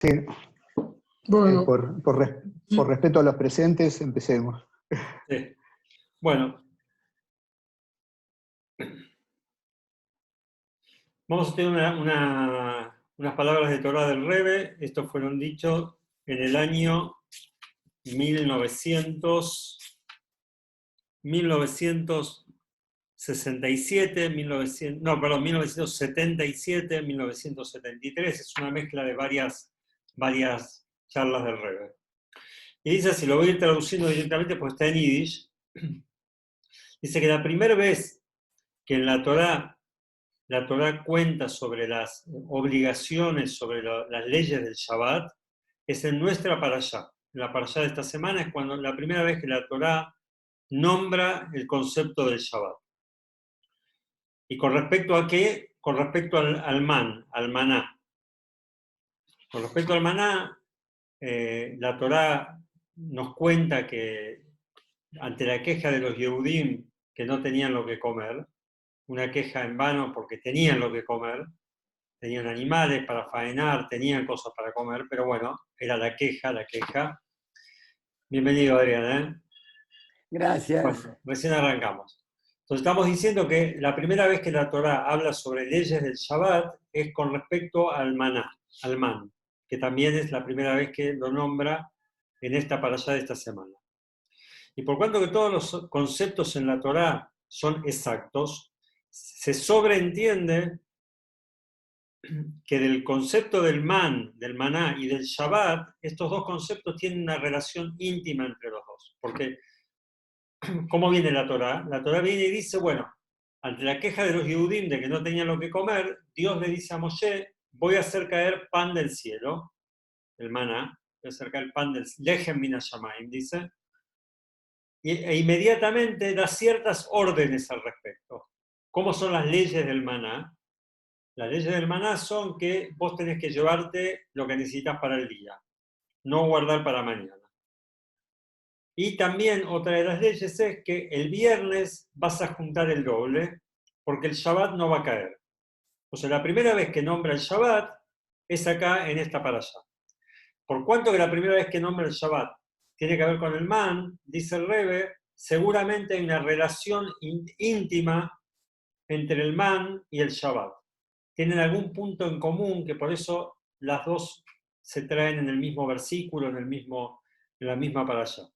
Sí, Bueno. por respeto a los presentes, empecemos. Sí. Bueno, vamos a tener unas palabras de Torá del Rebbe. Estos fueron dichos en el año 1977, 1977, 1973. Es una mezcla de varias charlas del Rebbe. Y dice, si lo voy a ir traduciendo directamente, pues está en Yiddish. Dice que la primera vez que en la Torá cuenta sobre las obligaciones, sobre las leyes del Shabbat, es en nuestra parashá. En la parashá de esta semana es cuando la primera vez que la Torá nombra el concepto del Shabbat. ¿Y con respecto a qué? Con respecto al maná. Con respecto al maná, la Torá nos cuenta que ante la queja de los Yehudim que no tenían lo que comer, una queja en vano porque tenían lo que comer, tenían animales para faenar, tenían cosas para comer, pero bueno, era la queja. Bienvenido, Adrián. Gracias. Bueno, recién arrancamos. Entonces estamos diciendo que la primera vez que la Torá habla sobre leyes del Shabbat es con respecto al maná, al man, que también es la primera vez que lo nombra en esta parashá de esta semana. Y por cuanto que todos los conceptos en la Torá son exactos, se sobreentiende que del concepto del maná y del Shabbat, estos dos conceptos tienen una relación íntima entre los dos. Porque, ¿cómo viene la Torá? La Torá viene y dice, bueno, ante la queja de los Yehudim de que no tenían lo que comer, Dios le dice a Moshe, voy a hacer caer pan del cielo, el maná, voy a hacer caer pan del Lehem min hashamayim, dice, e inmediatamente da ciertas órdenes al respecto. ¿Cómo son las leyes del maná? Las leyes del maná son que vos tenés que llevarte lo que necesitas para el día, no guardar para mañana. Y también otra de las leyes es que el viernes vas a juntar el doble, porque el Shabbat no va a caer. O sea, la primera vez que nombra el Shabbat es acá en esta parashá. Por cuanto que la primera vez que nombra el Shabbat tiene que ver con el man, dice el Rebbe, seguramente hay una relación íntima entre el man y el Shabbat. Tienen algún punto en común que por eso las dos se traen en el mismo versículo, en la misma parashá.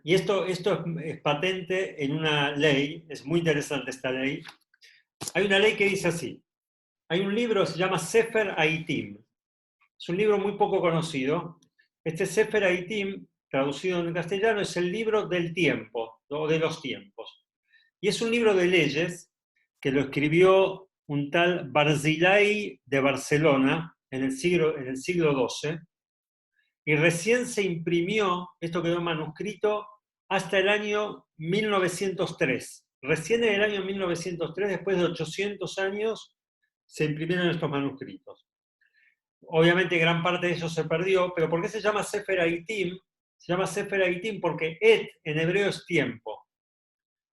Y esto es patente en una ley, es muy interesante esta ley. Hay una ley que dice así, hay un libro que se llama Sefer Haitim, es un libro muy poco conocido. Este Sefer Haitim, traducido en castellano, es el libro del tiempo, o de los tiempos. Y es un libro de leyes que lo escribió un tal Barzilai de Barcelona en el siglo XII, y recién se imprimió, esto quedó en manuscrito, hasta el año 1903. Recién en el año 1903, después de 800 años, se imprimieron estos manuscritos. Obviamente gran parte de ellos se perdió, pero ¿por qué se llama Sefer Haitim? Se llama Sefer Haitim porque et en hebreo es tiempo.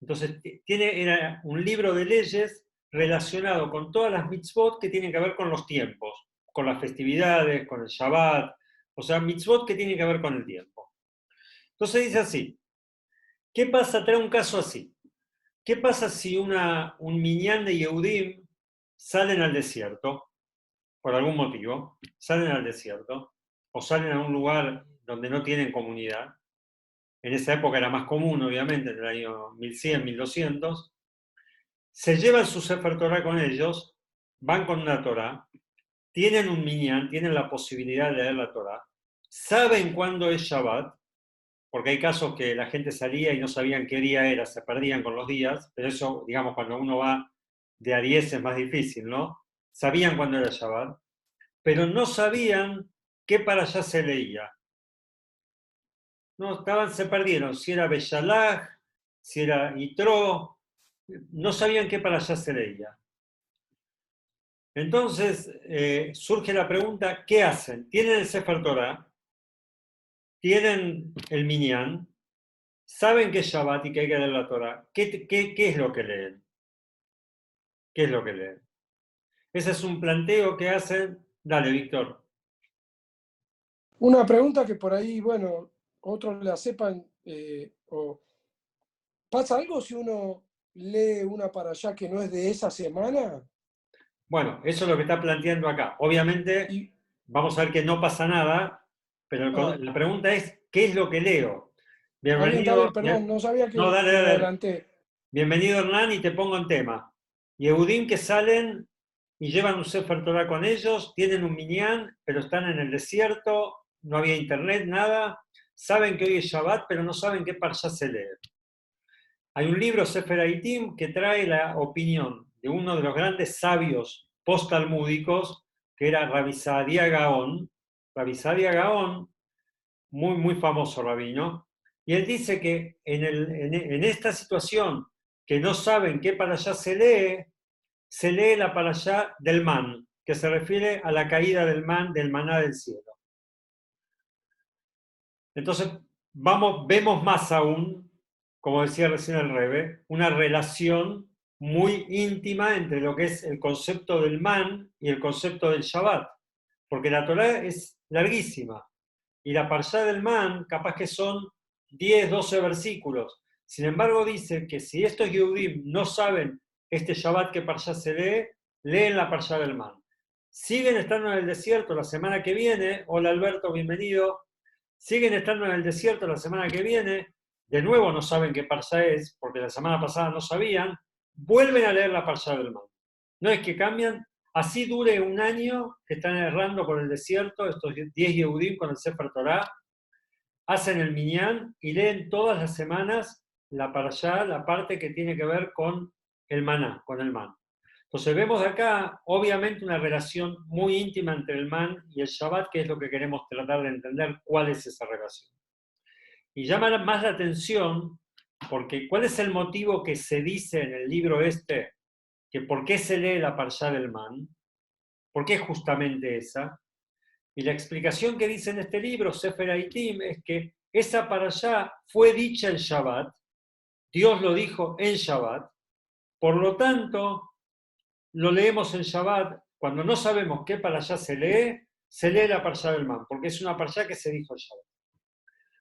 Entonces era un libro de leyes relacionado con todas las mitzvot que tienen que ver con los tiempos, con las festividades, con el Shabbat, o sea, mitzvot que tienen que ver con el tiempo. Entonces dice así, ¿qué pasa? Trae un caso así. ¿Qué pasa si un minyan de Yehudim salen al desierto, por algún motivo, salen al desierto, o salen a un lugar donde no tienen comunidad? En esa época era más común, obviamente, en el año 1100, 1200, se llevan su Sefer Torah con ellos, van con una Torah, tienen un minyan, tienen la posibilidad de leer la Torah, saben cuándo es Shabbat, porque hay casos que la gente salía y no sabían qué día era, se perdían con los días, pero eso, digamos, cuando uno va de a 10 es más difícil, ¿no? Sabían cuándo era Shabbat, pero no sabían qué para allá se leía. No, se perdieron, si era Beshalach, si era Yitro, no sabían qué para allá se leía. Entonces surge la pregunta, ¿qué hacen? ¿Tienen el Sefer Torah? ¿Tienen el Minyan? ¿Saben que es Shabbat y que hay que leer la Torah? ¿Qué es lo que leen? ¿Qué es lo que leen? Ese es un planteo que hacen. Dale, Víctor. Una pregunta que por ahí, bueno, otros la sepan, o ¿pasa algo si uno lee una para allá que no es de esa semana? Bueno, eso es lo que está planteando acá. Obviamente, Y, vamos a ver que no pasa nada, pero la pregunta es, ¿qué es lo que leo? está bien, Bienvenido. perdón, no sabía No, dale, que me dale. adelanté. Bienvenido, Hernán, y te pongo en tema. Yehudim que salen y llevan un Sefer Torah con ellos, tienen un minyan, pero están en el desierto, no había internet, nada. Saben que hoy es Shabbat, pero no saben qué parsha se lee. Hay un libro, Sefer Haitim, que trae la opinión de uno de los grandes sabios post-talmúdicos, que era Rabbi Saadia Gaón. Rabbi Saadia Gaón, muy, muy famoso rabino, y él dice que en esta situación, que no saben qué parashá se lee la parashá del man, que se refiere a la caída del man, del maná del cielo. Entonces, vemos más aún, como decía recién el Rebe, una relación muy íntima entre lo que es el concepto del man y el concepto del Shabbat, porque la Torá es larguísima, y la parshá del man capaz que son 10, 12 versículos. Sin embargo, dice que si estos Yehudim no saben este Shabbat que parshá se lee, leen la parshá del man. Siguen estando en el desierto la semana que viene. Hola Alberto, bienvenido. Siguen estando en el desierto la semana que viene. De nuevo no saben qué parshá es, porque la semana pasada no sabían. Vuelven a leer la parshá del man. No es que cambian. Así dure un año que están errando por el desierto, estos 10 Yehudim con el Sefer Torah, hacen el minyan y leen todas las semanas la parashá, la parte que tiene que ver con el maná, con el man. Entonces vemos de acá, obviamente, una relación muy íntima entre el man y el Shabbat, que es lo que queremos tratar de entender cuál es esa relación. Y llama más la atención, porque ¿cuál es el motivo que se dice en el libro este, que por qué se lee la parashá del man? ¿Por qué justamente esa? Y la explicación que dice en este libro, Sefer Haitim, es que esa parashá fue dicha en Shabbat, Dios lo dijo en Shabbat, por lo tanto, lo leemos en Shabbat. Cuando no sabemos qué parashá se lee la parashá del man, porque es una parashá que se dijo en Shabbat.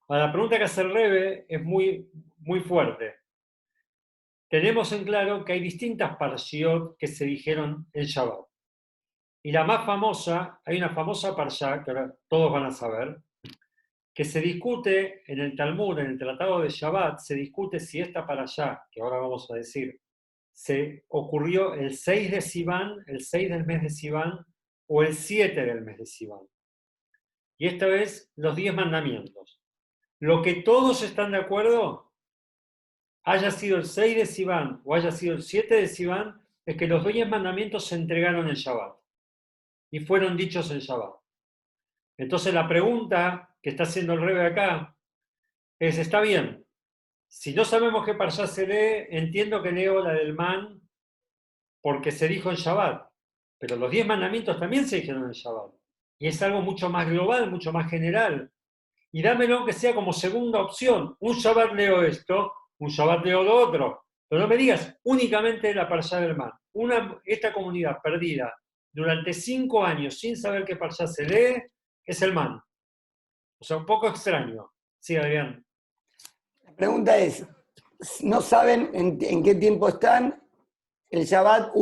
Ahora, la pregunta que hace el Rebe es muy, muy fuerte. Tenemos en claro que hay distintas parashiot que se dijeron en Shabbat. Y la más famosa, hay una famosa parashá, que ahora todos van a saber, que se discute en el Talmud, en el Tratado de Shabbat, se discute si esta parashá, que ahora vamos a decir, se ocurrió el 6 de Sivan, el 6 del mes de Sivan, o el 7 del mes de Sivan. Y esta vez los 10 mandamientos. Lo que todos están de acuerdo, haya sido el 6 de Sivan o haya sido el 7 de Sivan, es que los 10 mandamientos se entregaron en Shabbat y fueron dichos en Shabbat. Entonces la pregunta que está haciendo el Rebe acá es, está bien, si no sabemos qué parashá se lee, entiendo que leo la del man porque se dijo en Shabbat, pero los 10 mandamientos también se dijeron en Shabbat. Y es algo mucho más global, mucho más general. Y dámelo que sea como segunda opción. Un Shabbat leo esto, un Shabbat leo lo otro. Pero no me digas únicamente la parashá del man. Esta comunidad perdida durante 5 años sin saber qué parashá se lee es el man. O sea, un poco extraño. Sí, Adrián. La pregunta es, no saben en qué tiempo están, el Shabbat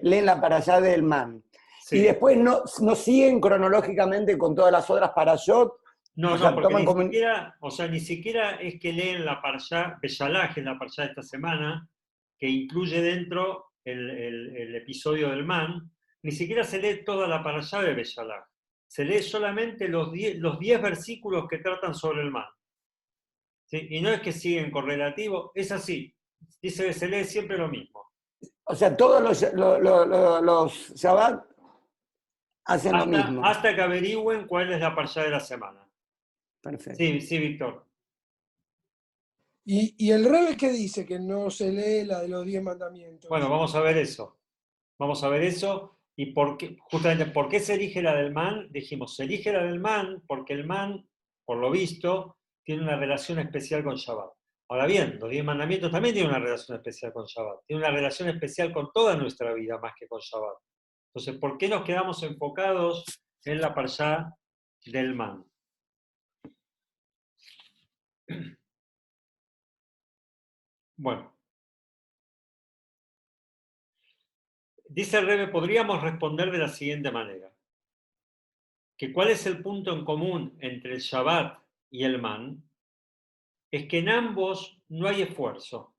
leen la parashá del man. Sí. Y después no siguen cronológicamente con todas las otras parashot. No, o sea, porque toman ni siquiera es que leen la parashá, Beshalach, que es la parashá de esta semana, que incluye dentro el episodio del man, ni siquiera se lee toda la parashá de Beshalach. Se lee solamente los 10 versículos que tratan sobre el man. ¿Sí? Y no es que siguen correlativo, es así. Dice que se lee siempre lo mismo. O sea, todos los Shabbat hacen lo mismo. Hasta que averigüen cuál es la parashá de la semana. Perfecto. Sí, sí, Víctor. ¿Y el Rebe qué dice? Que no se lee la de los 10 mandamientos. Bueno, vamos a ver eso. Vamos a ver eso. Y justamente, ¿por qué se elige la del man? Dijimos, se elige la del man porque el man, por lo visto, tiene una relación especial con Shabbat. Ahora bien, los 10 mandamientos también tienen una relación especial con Shabbat. Tienen una relación especial con toda nuestra vida, más que con Shabbat. Entonces, ¿por qué nos quedamos enfocados en la parashá del man? Bueno, dice el Rebbe, podríamos responder de la siguiente manera. Que ¿cuál es el punto en común entre el Shabbat y el man? Es que en ambos no hay esfuerzo.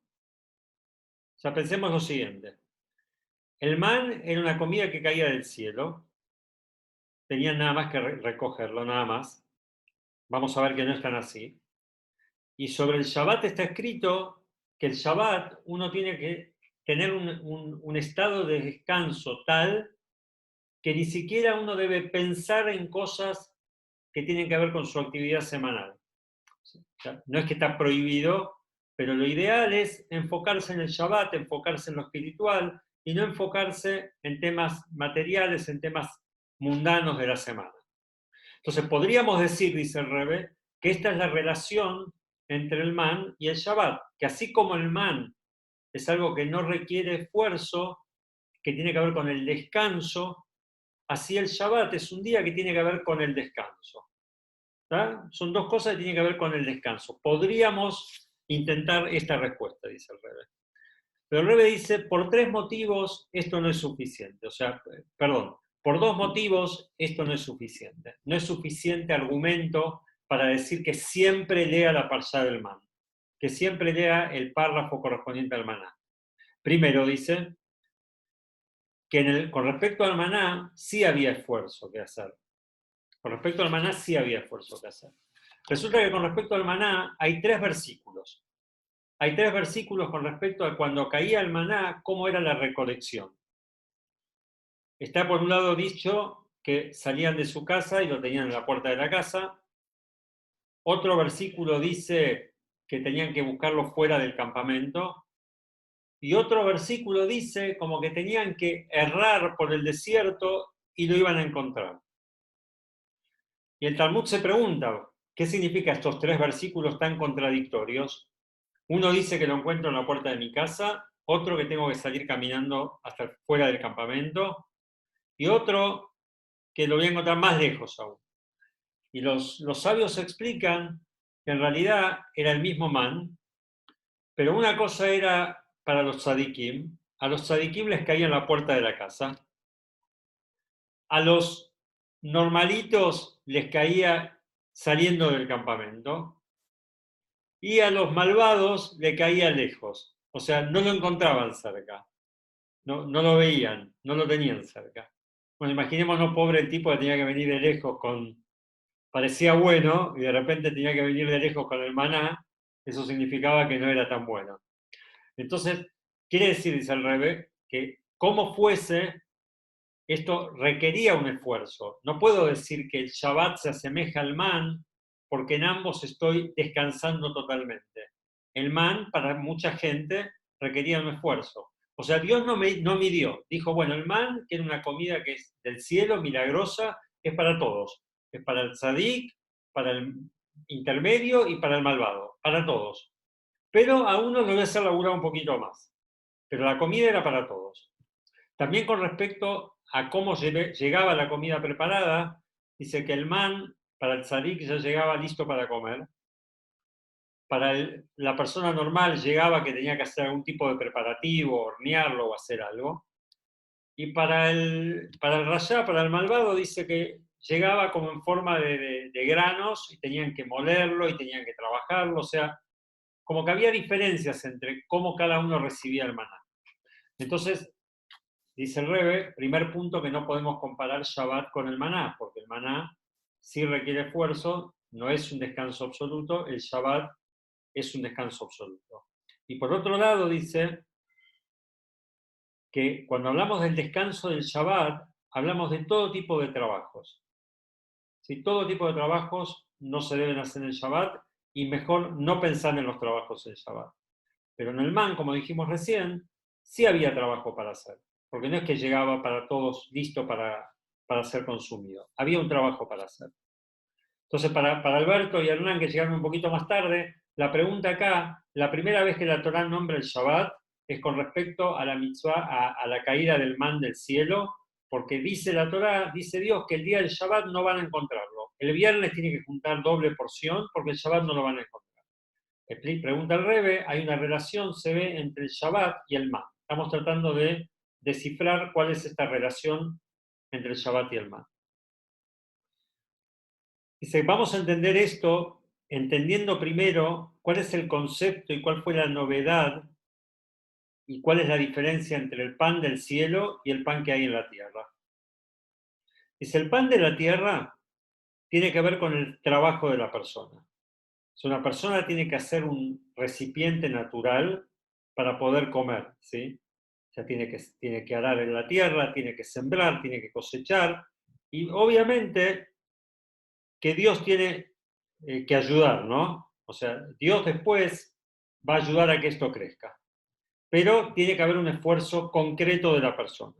O sea, pensemos lo siguiente. El man era una comida que caía del cielo. Tenían nada más que recogerlo, nada más. Vamos a ver que no es tan así. Y sobre el Shabbat está escrito que el Shabbat uno tiene que tener un estado de descanso tal que ni siquiera uno debe pensar en cosas que tienen que ver con su actividad semanal. O sea, no es que está prohibido, pero lo ideal es enfocarse en el Shabbat, enfocarse en lo espiritual y no enfocarse en temas materiales, en temas mundanos de la semana. Entonces podríamos decir, dice el Rebbe, que esta es la relación entre el man y el Shabbat, que así como el man es algo que no requiere esfuerzo, que tiene que ver con el descanso, así el Shabbat es un día que tiene que ver con el descanso. ¿Tá? Son dos cosas que tienen que ver con el descanso. Podríamos intentar esta respuesta, dice el Rebbe. Pero el Rebbe dice, por 3 motivos esto no es suficiente. O sea, perdón, por 2 motivos esto no es suficiente. No es suficiente argumento para decir que siempre lea la parashá del man, que siempre lea el párrafo correspondiente al maná. Primero dice que con respecto al maná sí había esfuerzo que hacer. Con respecto al maná sí había esfuerzo que hacer. Resulta que con respecto al maná hay 3 versículos. Hay 3 versículos con respecto a cuando caía el maná, cómo era la recolección. Está por un lado dicho que salían de su casa y lo tenían en la puerta de la casa. Otro versículo dice que tenían que buscarlo fuera del campamento. Y otro versículo dice como que tenían que errar por el desierto y lo iban a encontrar. Y el Talmud se pregunta, ¿qué significa estos 3 versículos tan contradictorios? Uno dice que lo encuentro en la puerta de mi casa, otro que tengo que salir caminando hasta fuera del campamento, y otro que lo voy a encontrar más lejos aún. Y los sabios explican que en realidad era el mismo man, pero una cosa era para los tzadikim, a los tzadikim les caía en la puerta de la casa, a los normalitos les caía saliendo del campamento, y a los malvados le caía lejos. O sea, no lo encontraban cerca, no lo veían, no lo tenían cerca. Bueno, imaginémonos, pobre el tipo que tenía que venir de lejos parecía bueno, y de repente tenía que venir de lejos con el maná, eso significaba que no era tan bueno. Entonces, quiere decir, dice el Rebbe, que como fuese, esto requería un esfuerzo. No puedo decir que el Shabbat se asemeja al man, porque en ambos estoy descansando totalmente. El man, para mucha gente, requería un esfuerzo. O sea, Dios no midió. Dijo, bueno, el man, que era una comida que es del cielo, milagrosa, es para todos. Es para el tzadik, para el intermedio y para el malvado. Para todos. Pero a uno lo voy a hacer laburar un poquito más. Pero la comida era para todos. También con respecto a cómo llegaba la comida preparada, dice que el man, para el tzadik, ya llegaba listo para comer. Para la persona normal llegaba que tenía que hacer algún tipo de preparativo, hornearlo o hacer algo. Y para el rayá, para el malvado, dice que llegaba como en forma de granos y tenían que molerlo y tenían que trabajarlo. O sea, como que había diferencias entre cómo cada uno recibía el maná. Entonces, dice el Rebbe, primer punto, que no podemos comparar Shabbat con el maná, porque el maná sí requiere esfuerzo, no es un descanso absoluto, el Shabbat es un descanso absoluto. Y por otro lado dice que cuando hablamos del descanso del Shabbat, hablamos de todo tipo de trabajos. ¿Sí? Todo tipo de trabajos no se deben hacer en el Shabbat y mejor no pensar en los trabajos en Shabbat. Pero en el man, como dijimos recién, sí había trabajo para hacer, porque no es que llegaba para todos listo para ser consumido. Había un trabajo para hacer. Entonces, para Alberto y Hernán, que llegaron un poquito más tarde, la pregunta acá, la primera vez que la Torá nombra el Shabbat es con respecto a la mitzvah, a la caída del man del cielo, porque dice la Torá, dice Dios que el día del Shabbat no van a encontrarlo. El viernes tiene que juntar doble porción porque el Shabbat no lo van a encontrar. Pregunta el Rebe, hay una relación, se ve entre el Shabbat y el man. Estamos tratando de descifrar cuál es esta relación entre el Shabbat y el man. Dice, vamos a entender esto entendiendo primero cuál es el concepto y cuál fue la novedad y cuál es la diferencia entre el pan del cielo y el pan que hay en la tierra. Dice, el pan de la tierra tiene que ver con el trabajo de la persona. Si una persona tiene que hacer un recipiente natural para poder comer, ¿sí? O sea, tiene que arar en la tierra, tiene que sembrar, tiene que cosechar, y obviamente que Dios tiene que ayudar, ¿no? O sea, Dios después va a ayudar a que esto crezca. Pero tiene que haber un esfuerzo concreto de la persona.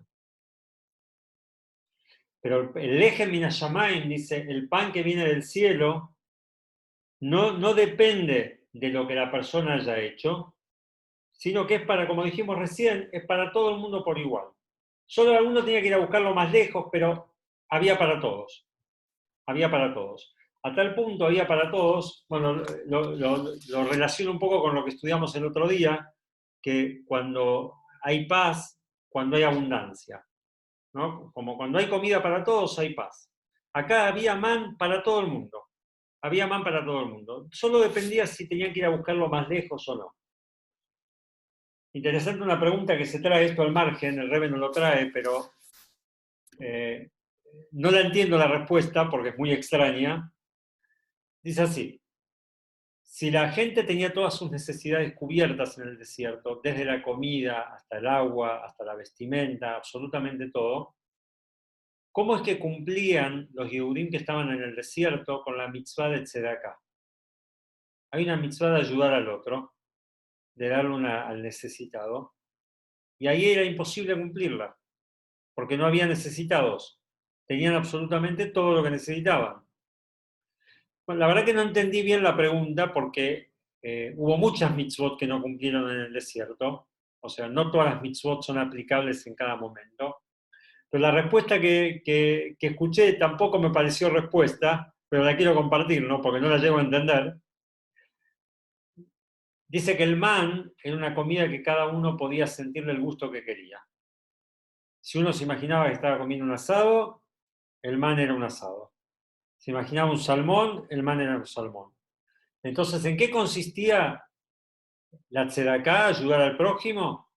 Pero el Lejem min hashamayim dice, el pan que viene del cielo no depende de lo que la persona haya hecho, sino que es para, como dijimos recién, es para todo el mundo por igual. Solo alguno tenía que ir a buscarlo más lejos, pero había para todos. Había para todos. A tal punto había para todos, bueno, lo relaciono un poco con lo que estudiamos el otro día, que cuando hay paz, cuando hay abundancia, ¿no? Como cuando hay comida para todos, hay paz. Acá había man para todo el mundo. Había man para todo el mundo. Solo dependía si tenían que ir a buscarlo más lejos o no. Interesante una pregunta que se trae esto al margen, el Rebe no lo trae, pero no la entiendo la respuesta porque es muy extraña. Dice así, si la gente tenía todas sus necesidades cubiertas en el desierto, desde la comida hasta el agua, hasta la vestimenta, absolutamente todo, ¿cómo es que cumplían los Yehudim que estaban en el desierto con la mitzvah de Tzedaká? Hay una mitzvah de ayudar al otro, de darle al necesitado, y ahí era imposible cumplirla, porque no había necesitados, tenían absolutamente todo lo que necesitaban. Bueno, la verdad que no entendí bien la pregunta porque hubo muchas mitzvot que no cumplieron en el desierto, o sea, no todas las mitzvot son aplicables en cada momento, pero la respuesta que escuché tampoco me pareció respuesta, pero la quiero compartir, ¿no? Porque no la llego a entender. Dice que el man era una comida que cada uno podía sentirle el gusto que quería. Si uno se imaginaba que estaba comiendo un asado, el man era un asado. Se imaginaba un salmón, el man era un salmón. Entonces, ¿en qué consistía la tzedaká, ayudar al prójimo?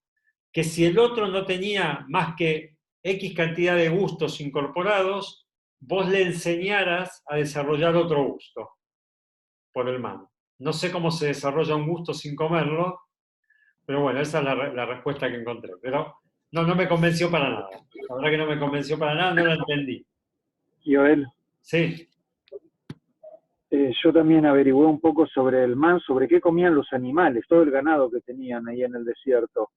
Que si el otro no tenía más que X cantidad de gustos incorporados, vos le enseñaras a desarrollar otro gusto por el man. No sé cómo se desarrolla un gusto sin comerlo, pero bueno, esa es la respuesta que encontré. Pero no me convenció para nada. La verdad que no me convenció para nada, no la entendí. Joel, Sí. yo también averigüé un poco sobre el man, sobre qué comían los animales, todo el ganado que tenían ahí en el desierto.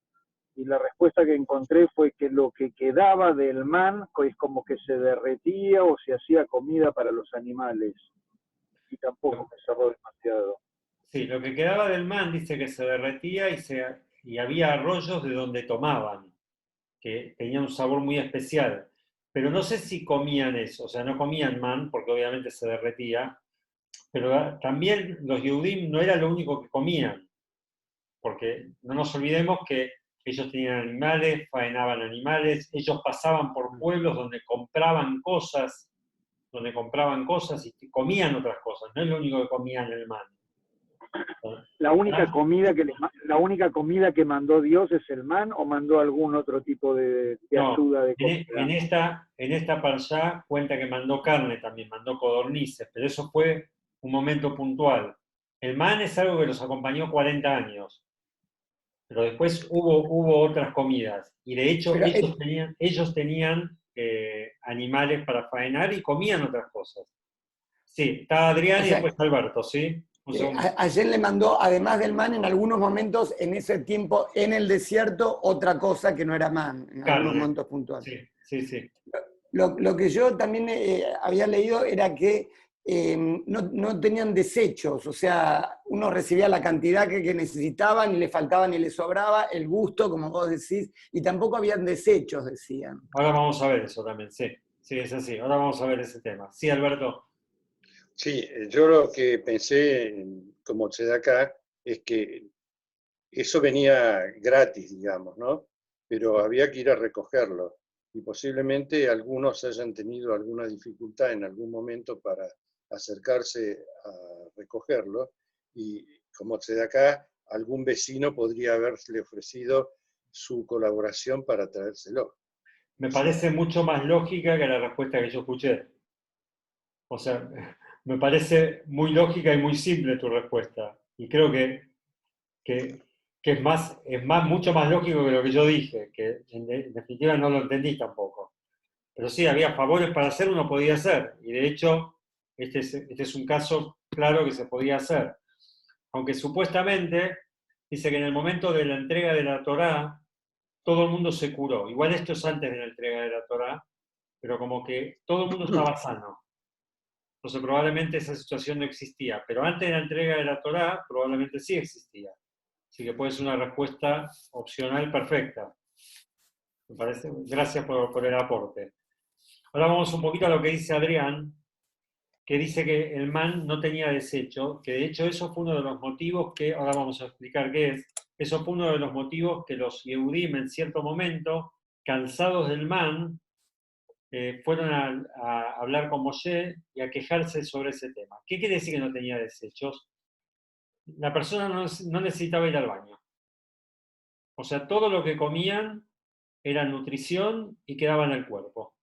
Y la respuesta que encontré fue que lo que quedaba del man es como que se derretía o se hacía comida para los animales. Y tampoco me cerró demasiado. Sí, lo que quedaba del man dice que se derretía y había arroyos de donde tomaban, que tenía un sabor muy especial. Pero no sé si comían eso, o sea, no comían man, porque obviamente se derretía, pero también los Yehudim no era lo único que comían, porque no nos olvidemos que ellos tenían animales, faenaban animales, ellos pasaban por pueblos donde compraban cosas y comían otras cosas, no es lo único que comían el man. ¿La única comida que mandó Dios es el man o mandó algún otro tipo de ayuda de comida? En esta parshá cuenta que mandó carne también, mandó codornices, pero eso fue un momento puntual. El man es algo que los acompañó 40 años, pero después hubo otras comidas, y de hecho ellos tenían animales para faenar y comían otras cosas. Sí, está Adrián y después Alberto, ¿sí? Ayer le mandó, además del man, en algunos momentos, en ese tiempo, en el desierto, otra cosa que no era man, en algunos momentos puntuales. Sí. Lo que yo también había leído era que no tenían desechos, o sea, uno recibía la cantidad que necesitaban y le faltaban y le sobraba, el gusto, como vos decís, y tampoco habían desechos, decían. Ahora vamos a ver eso también, sí. Sí, es así. Ahora vamos a ver ese tema. Sí, Alberto. Sí, yo lo que pensé como tzedaká es que eso venía gratis, digamos, ¿no? Pero había que ir a recogerlo. Y posiblemente algunos hayan tenido alguna dificultad en algún momento para acercarse a recogerlo. Y como tzedaká, algún vecino podría haberle ofrecido su colaboración para traérselo. Me parece mucho más lógica que la respuesta que yo escuché. O sea, me parece muy lógica y muy simple tu respuesta. Y creo que mucho más lógico que lo que yo dije, que en definitiva no lo entendí tampoco. Pero sí, había favores para hacer, uno podía hacer. Y de hecho, este es un caso claro que se podía hacer. Aunque supuestamente dice que en el momento de la entrega de la Torá, todo el mundo se curó. Igual esto es antes de la entrega de la Torá, pero como que todo el mundo estaba sano. Entonces probablemente esa situación no existía. Pero antes de la entrega de la Torá, probablemente sí existía. Así que puede ser una respuesta opcional perfecta. Me parece. Gracias por el aporte. Ahora vamos un poquito a lo que dice Adrián, que dice que el man no tenía desecho, que de hecho eso fue uno de los motivos que, ahora vamos a explicar qué es, eso fue uno de los motivos que los Yehudim en cierto momento, cansados del man, fueron a hablar con Moshe y a quejarse sobre ese tema. ¿Qué quiere decir que no tenía desechos? La persona no necesitaba ir al baño. O sea, todo lo que comían era nutrición y quedaba en el cuerpo.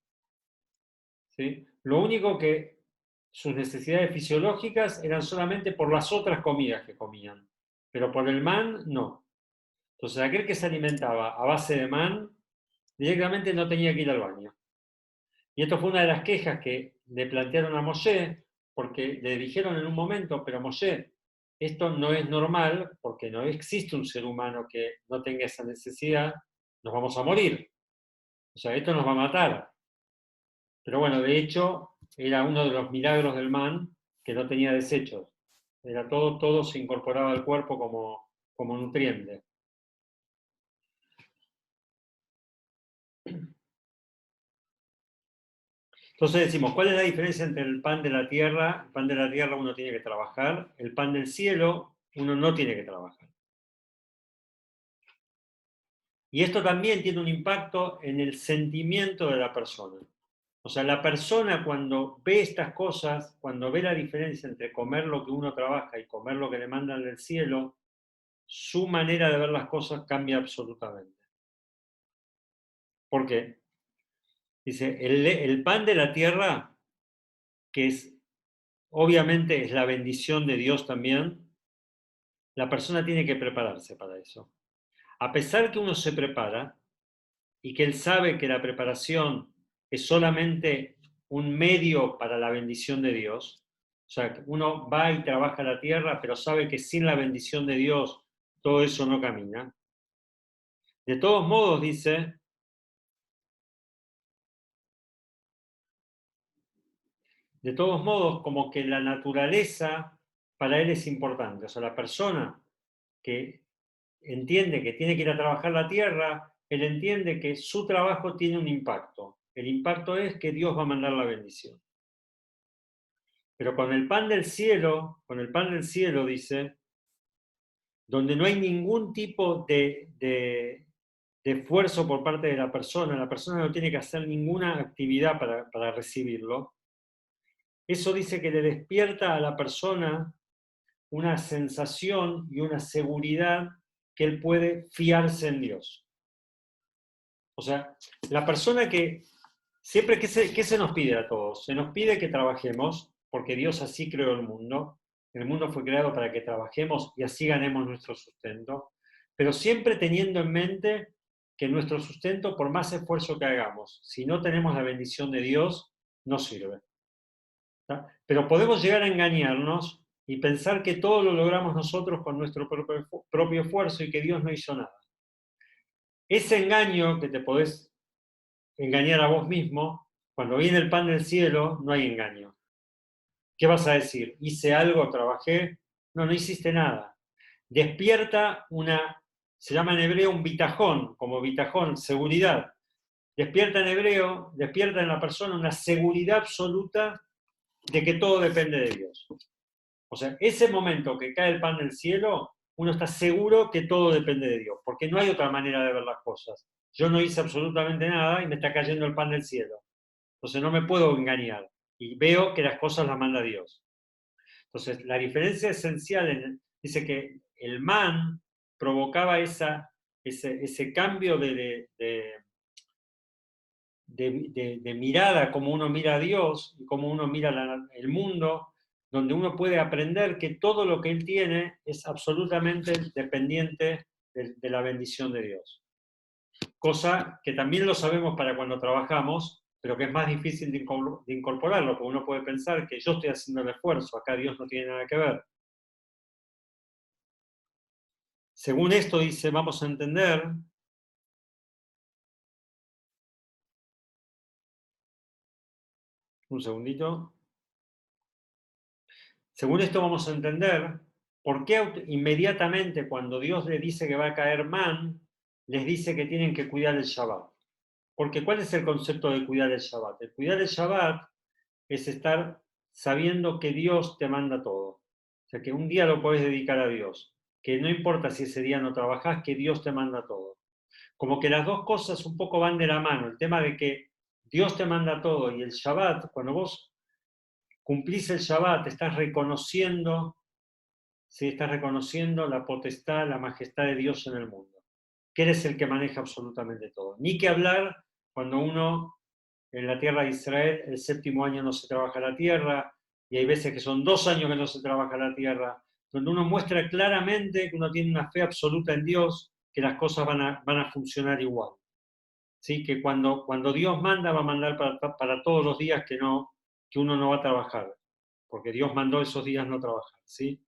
¿Sí? Lo único que sus necesidades fisiológicas eran solamente por las otras comidas que comían, pero por el man no. Entonces aquel que se alimentaba a base de man directamente no tenía que ir al baño. Y esto fue una de las quejas que le plantearon a Moshe, porque le dijeron en un momento, pero Moshe, esto no es normal, porque no existe un ser humano que no tenga esa necesidad, nos vamos a morir. O sea, esto nos va a matar. Pero bueno, de hecho, era uno de los milagros del man que no tenía desechos. Era todo se incorporaba al cuerpo como nutriente. Entonces decimos, ¿cuál es la diferencia entre el pan de la tierra? El pan de la tierra uno tiene que trabajar, el pan del cielo uno no tiene que trabajar. Y esto también tiene un impacto en el sentimiento de la persona. O sea, la persona cuando ve estas cosas, cuando ve la diferencia entre comer lo que uno trabaja y comer lo que le mandan del cielo, su manera de ver las cosas cambia absolutamente. ¿Por qué? Dice, el pan de la tierra, que es obviamente es la bendición de Dios también, la persona tiene que prepararse para eso. A pesar que uno se prepara y que él sabe que la preparación es solamente un medio para la bendición de Dios, o sea, que uno va y trabaja la tierra, pero sabe que sin la bendición de Dios todo eso no camina. De todos modos, dice, de todos modos, como que la naturaleza para él es importante. O sea, la persona que entiende que tiene que ir a trabajar la tierra, él entiende que su trabajo tiene un impacto. El impacto es que Dios va a mandar la bendición. Pero con el pan del cielo, dice, donde no hay ningún tipo de esfuerzo por parte de la persona no tiene que hacer ninguna actividad para recibirlo. Eso dice que le despierta a la persona una sensación y una seguridad que él puede fiarse en Dios. O sea, la persona que siempre, ¿qué se nos pide a todos? Se nos pide que trabajemos, porque Dios así creó el mundo. El mundo fue creado para que trabajemos y así ganemos nuestro sustento, pero siempre teniendo en mente que nuestro sustento, por más esfuerzo que hagamos, si no tenemos la bendición de Dios, no sirve. ¿Tá? Pero podemos llegar a engañarnos y pensar que todo lo logramos nosotros con nuestro propio esfuerzo y que Dios no hizo nada. Ese engaño que te podés engañar a vos mismo, cuando viene el pan del cielo, no hay engaño. ¿Qué vas a decir? ¿Hice algo? ¿Trabajé? No, no hiciste nada. Despierta se llama en hebreo un bitajón, como bitajón, seguridad. Despierta en hebreo, despierta en la persona una seguridad absoluta de que todo depende de Dios. O sea, ese momento que cae el pan del cielo, uno está seguro que todo depende de Dios, porque no hay otra manera de ver las cosas. Yo no hice absolutamente nada y me está cayendo el pan del cielo. Entonces no me puedo engañar y veo que las cosas las manda Dios. Entonces, la diferencia esencial dice que el man provocaba ese cambio de mirada, como uno mira a Dios y como uno mira el mundo, donde uno puede aprender que todo lo que él tiene es absolutamente dependiente de la bendición de Dios. Cosa que también lo sabemos para cuando trabajamos, pero que es más difícil de incorporarlo, porque uno puede pensar que yo estoy haciendo el esfuerzo, acá Dios no tiene nada que ver. Según esto dice, vamos a entender un segundito. Según esto vamos a entender por qué inmediatamente cuando Dios le dice que va a caer man, les dice que tienen que cuidar el Shabbat. Porque ¿cuál es el concepto de cuidar el Shabbat? El cuidar el Shabbat es estar sabiendo que Dios te manda todo. O sea, que un día lo podés dedicar a Dios. Que no importa si ese día no trabajás, que Dios te manda todo. Como que las dos cosas un poco van de la mano. El tema de que Dios te manda todo y el Shabbat, cuando vos cumplís el Shabbat, estás reconociendo la potestad, la majestad de Dios en el mundo. Que eres el que maneja absolutamente todo. Ni que hablar cuando uno en la tierra de Israel, el 7º año no se trabaja la tierra, y hay veces que son 2 años que no se trabaja la tierra, donde uno muestra claramente que uno tiene una fe absoluta en Dios, que las cosas van a funcionar igual. ¿Sí? Que cuando Dios manda, va a mandar para todos los días que uno no va a trabajar, porque Dios mandó esos días no trabajar. ¿Sí?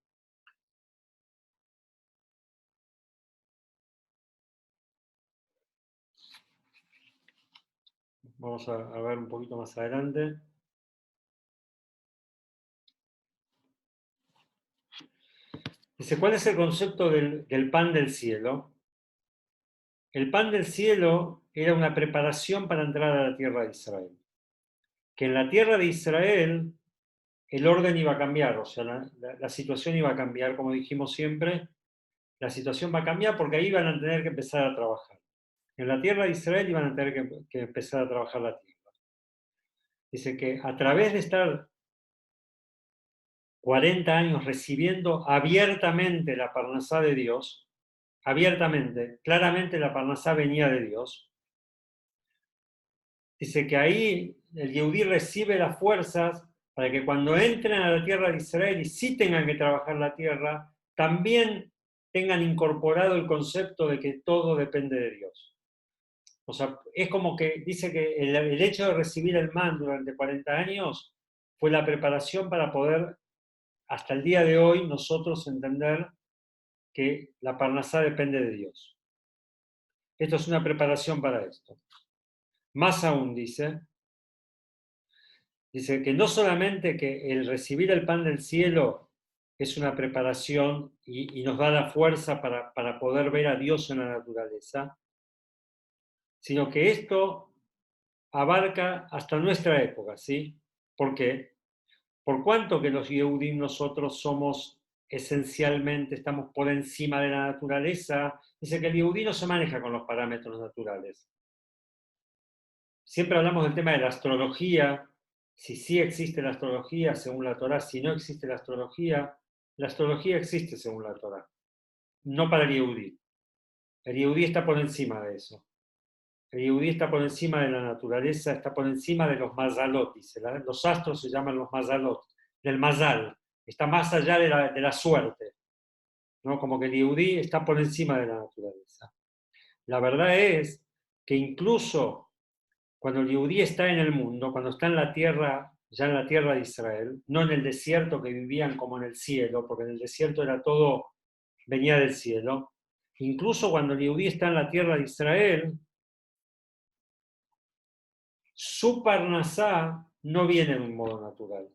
Vamos a ver un poquito más adelante. Dice, ¿cuál es el concepto del pan del cielo? El pan del cielo era una preparación para entrar a la tierra de Israel. Que en la tierra de Israel el orden iba a cambiar, o sea, la situación iba a cambiar, como dijimos siempre, la situación va a cambiar porque ahí van a tener que empezar a trabajar. En la tierra de Israel iban a tener que empezar a trabajar la tierra. Dice que a través de estar 40 años recibiendo abiertamente la parnasá de Dios, abiertamente, claramente la parnasá venía de Dios, dice que ahí el Yehudí recibe las fuerzas para que cuando entren a la tierra de Israel y sí tengan que trabajar la tierra, también tengan incorporado el concepto de que todo depende de Dios. O sea, es como que dice que el hecho de recibir el man durante 40 años fue la preparación para poder, hasta el día de hoy, nosotros entender que la parnasá depende de Dios. Esto es una preparación para esto. Más aún dice que no solamente que el recibir el pan del cielo es una preparación y nos da la fuerza para poder ver a Dios en la naturaleza, sino que esto abarca hasta nuestra época, ¿sí? ¿Por qué? Por cuanto que los Yehudim nosotros somos esencialmente, estamos por encima de la naturaleza, dice que el Yehudí no se maneja con los parámetros naturales. Siempre hablamos del tema de la astrología, si sí existe la astrología según la Torá, si no existe la astrología existe según la Torá, no para el Yehudí. El Yehudí está por encima de eso. El Yehudí está por encima de la naturaleza, está por encima de los mazalot, dice. Los astros se llaman los mazalot, del mazal, está más allá de la suerte, ¿no? Como que el Yehudí está por encima de la naturaleza. La verdad es que incluso cuando el Yehudí está en el mundo, cuando está en la tierra, ya en la tierra de Israel, no en el desierto que vivían como en el cielo, porque en el desierto era todo, venía del cielo, incluso cuando el Yehudí está en la tierra de Israel, su parnasá no viene de un modo natural.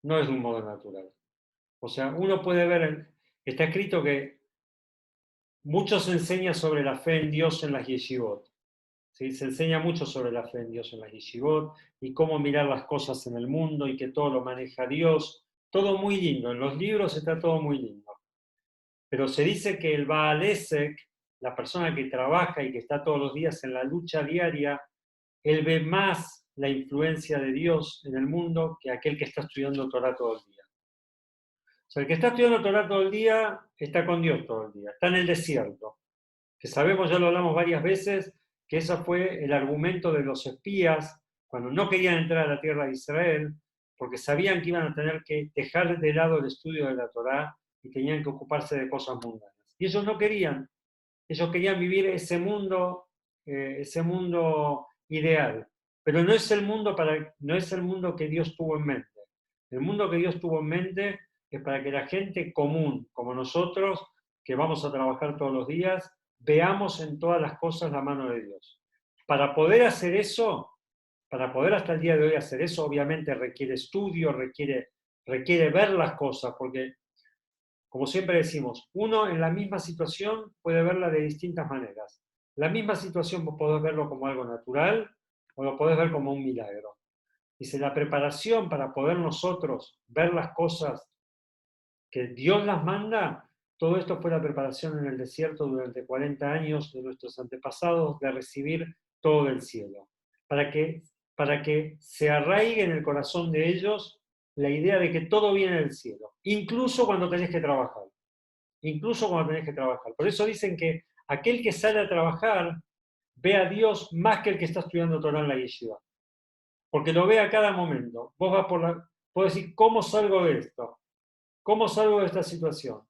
no es de un modo natural. O sea, uno puede ver, está escrito que muchos enseñan sobre la fe en Dios en las yeshivot. ¿Sí? Se enseña mucho sobre la fe en Dios en las yeshivot y cómo mirar las cosas en el mundo y que todo lo maneja Dios. Todo muy lindo, en los libros está todo muy lindo. Pero se dice que el Baal Esek, la persona que trabaja y que está todos los días en la lucha diaria, él ve más la influencia de Dios en el mundo que aquel que está estudiando Torah todo el día. O sea, el que está estudiando Torah todo el día está con Dios todo el día, está en el desierto. Que sabemos, ya lo hablamos varias veces, que ese fue el argumento de los espías cuando no querían entrar a la tierra de Israel, porque sabían que iban a tener que dejar de lado el estudio de la Torá y tenían que ocuparse de cosas mundanas. Y ellos no querían. Ellos querían vivir ese mundo ideal. Pero no es el mundo que Dios tuvo en mente. El mundo que Dios tuvo en mente es para que la gente común, como nosotros, que vamos a trabajar todos los días, veamos en todas las cosas la mano de Dios. Para poder hacer eso, para poder hasta el día de hoy hacer eso, obviamente requiere estudio, requiere ver las cosas, porque, como siempre decimos, uno en la misma situación puede verla de distintas maneras. La misma situación vos podés verlo como algo natural o lo podés ver como un milagro. Dice, la preparación para poder nosotros ver las cosas que Dios las manda, todo esto fue la preparación en el desierto durante 40 años de nuestros antepasados de recibir todo del cielo. Para que se arraigue en el corazón de ellos la idea de que todo viene del cielo, incluso cuando tenés que trabajar. Incluso cuando tenés que trabajar. Por eso dicen que aquel que sale a trabajar ve a Dios más que el que está estudiando Torah en la yeshiva. Porque lo ve a cada momento. Vos podés decir, ¿cómo salgo de esto? ¿Cómo salgo de esta situación?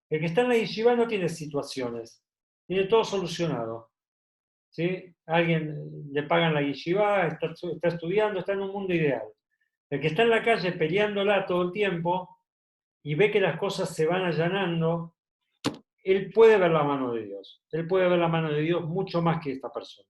El que está en la yeshiva no tiene situaciones, tiene todo solucionado. ¿Sí? Alguien le pagan la yeshiva, está estudiando, está en un mundo ideal. El que está en la calle peleándola todo el tiempo y ve que las cosas se van allanando, él puede ver la mano de Dios. Él puede ver la mano de Dios mucho más que esta persona.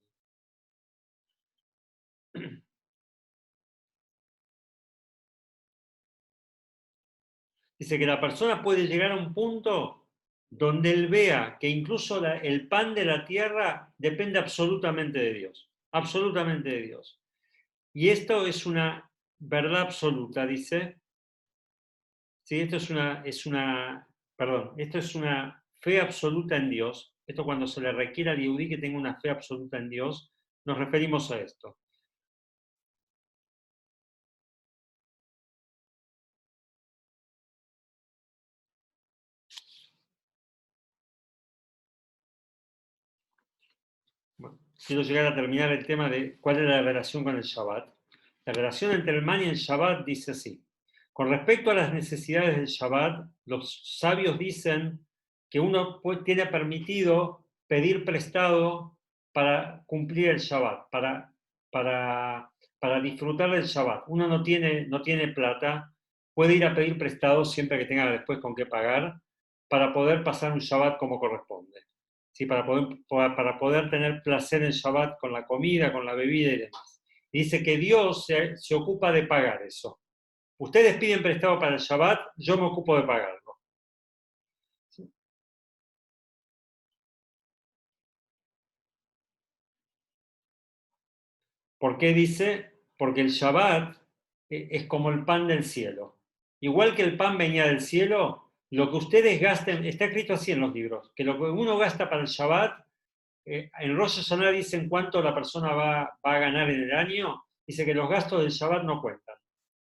Dice que la persona puede llegar a un punto donde él vea que incluso el pan de la tierra depende absolutamente de Dios. Absolutamente de Dios. Y esto es una verdad absoluta, dice. Sí, esto es una fe absoluta en Dios. Esto cuando se le requiere al Yehudí que tenga una fe absoluta en Dios, nos referimos a esto. Bueno, quiero llegar a terminar el tema de cuál es la relación con el Shabbat. La relación entre el man y el Shabbat dice así. Con respecto a las necesidades del Shabbat, los sabios dicen que uno tiene permitido pedir prestado para cumplir el Shabbat, para disfrutar del Shabbat. Uno no tiene plata, puede ir a pedir prestado siempre que tenga después con qué pagar, para poder pasar un Shabbat como corresponde. ¿Sí? Para poder tener placer en Shabbat con la comida, con la bebida y demás. Y dice que Dios se ocupa de pagar eso. Ustedes piden prestado para el Shabbat, yo me ocupo de pagarlo. ¿Sí? ¿Por qué dice? Porque el Shabbat es como el pan del cielo. Igual que el pan venía del cielo, lo que ustedes gasten, está escrito así en los libros, que lo que uno gasta para el Shabbat, en Rosh Hashanah dicen cuánto la persona va a ganar en el año, dice que los gastos del Shabbat no cuentan.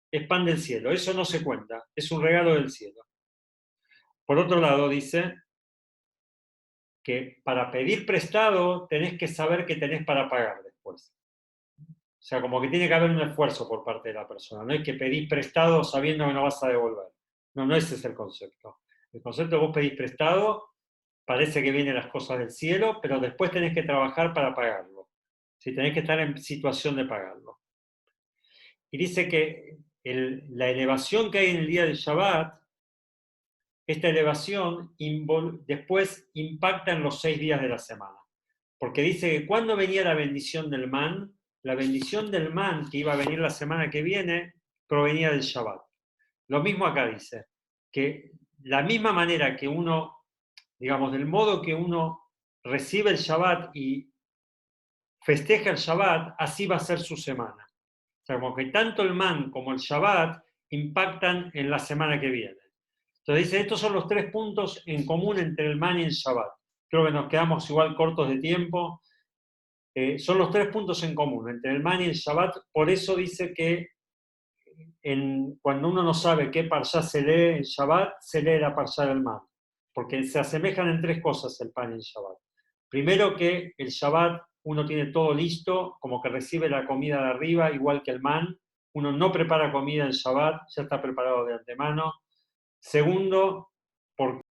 Es pan del cielo, eso no se cuenta, es un regalo del cielo. Por otro lado, dice que para pedir prestado tenés que saber que tenés para pagar después. O sea, como que tiene que haber un esfuerzo por parte de la persona. No es que pedís prestado sabiendo que no vas a devolver. No, ese es el concepto. El concepto de vos pedís prestado, parece que vienen las cosas del cielo, pero después tenés que trabajar para pagarlo. Si tenés que estar en situación de pagarlo. Y dice que la elevación que hay en el día del Shabbat, esta elevación después impacta en los 6 días de la semana. Porque dice que cuando venía la bendición del man que iba a venir la semana que viene, provenía del Shabbat. Lo mismo acá dice, que la misma manera que uno, digamos, del modo que uno recibe el Shabbat y festeja el Shabbat, así va a ser su semana. O sea, como que tanto el man como el Shabbat impactan en la semana que viene. Entonces dice, estos son los 3 puntos en común entre el man y el Shabbat. Creo que nos quedamos igual cortos de tiempo. Son los 3 puntos en común entre el man y el Shabbat. Por eso dice que cuando uno no sabe qué parshá se lee en Shabbat, se lee la parshá del man. Porque se asemejan en 3 cosas el pan y el Shabbat. Primero que el Shabbat uno tiene todo listo, como que recibe la comida de arriba, igual que el man. Uno no prepara comida en Shabbat, ya está preparado de antemano. Segundo,